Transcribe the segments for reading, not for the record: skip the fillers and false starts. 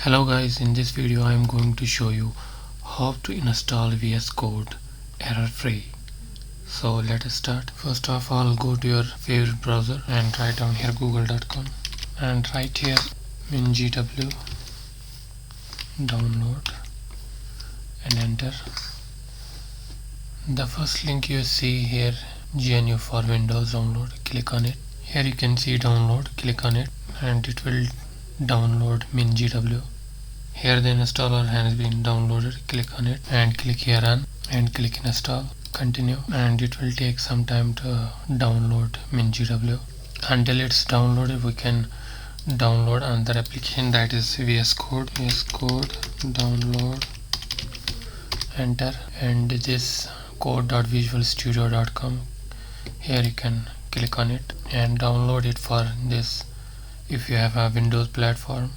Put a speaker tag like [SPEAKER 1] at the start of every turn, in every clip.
[SPEAKER 1] Hello guys, in this video I am going to show you how to install VS Code error free. So let us start. First of all, go to your favorite browser and write down here google.com and write here mingw, download and enter. The first link you see here, GNU for Windows download, click on it. Here you can see download, click on it and it will download mingw. Here the installer has been downloaded, click on it and click here run and click install, continue, and it will take some time to download mingw. Until it's downloaded, we can download another application, that is VS Code. VS Code download, enter, and this code.visualstudio.com. here you can click on it and download it for this. If you have a Windows platform,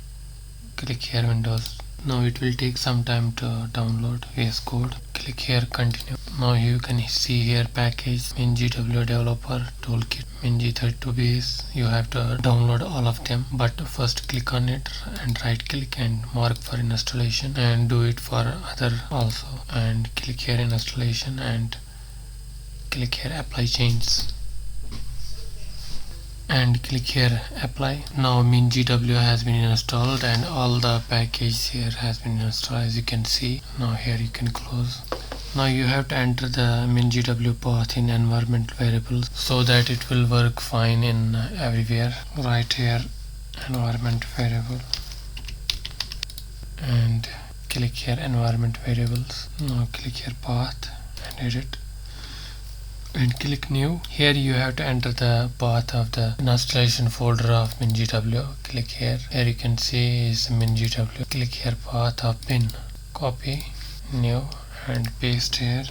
[SPEAKER 1] click here Windows. Now it will take some time to download VS Code. Click here continue. Now you can see here package mingw developer toolkit, ming32 base. You have to download all of them, but first click on it and right click and mark for installation, and do it for other also, and click here installation and click here apply changes and click here apply. Now mingw has been installed and all the package here has been installed, as you can see. Now here you can close. Now you have to enter the mingw path in environment variables so that it will work fine in everywhere. Write here environment variable and click here environment variables. Now click here path and edit and click new. Here you have to enter the path of the installation folder of mingw. Click here. Here you can see is mingw. Click here path of bin. Copy, new, and paste here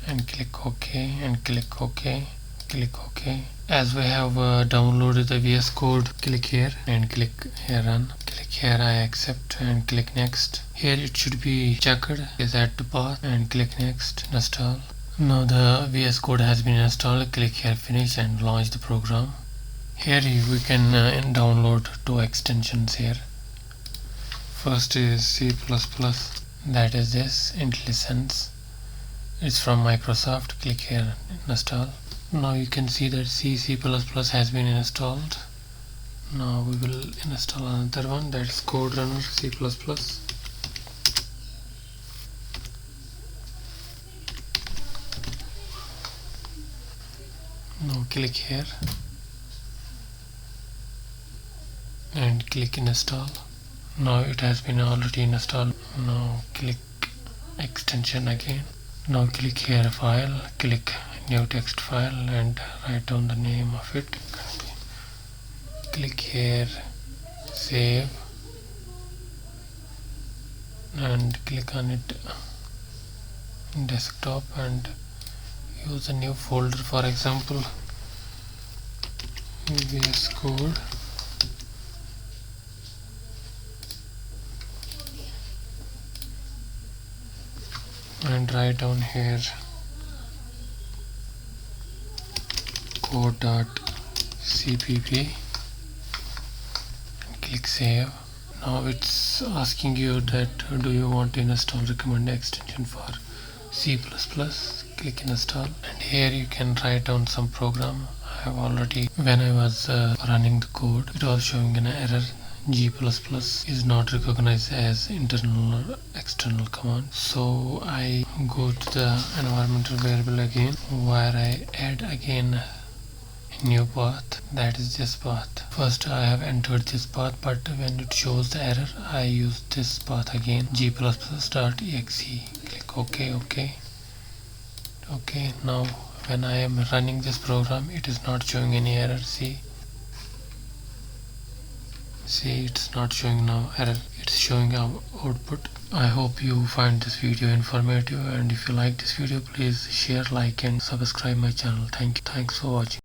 [SPEAKER 1] and click OK and click OK. Click OK. As we have downloaded the VS Code, click here and click here run. Click here I accept and click next. Here it should be checked is add to path and click next, install. Now the VS Code has been installed. Click here finish and launch the program. Here we can download two extensions here. First is C++, that is this IntelliSense. It's from Microsoft. Click here install. Now you can see that C++ has been installed. Now we will install another one, that is CodeRunner C++. Now click here and click install. Now it has been already installed. Now click extension again. Now click here file, click new text file and write down the name of it. Click here save and click on it desktop and use a new folder, for example VS Code and write down here code.cpp and click save. Now it's asking you that do you want to install recommended extension for C++. Click install and here you can write down some program. I have already, when I was running the code, it was showing an error, G++ is not recognized as internal or external command. So I go to the environmental variable again, where I add again a new path, that is this path. First I have entered this path, but when it shows the error I use this path again, g++.exe. click OK. Okay, now when I am running this program, it is not showing any error. See, it's not showing now error, it's showing our output. I hope you find this video informative, and if you like this video, please share, like and subscribe my channel. Thanks for watching.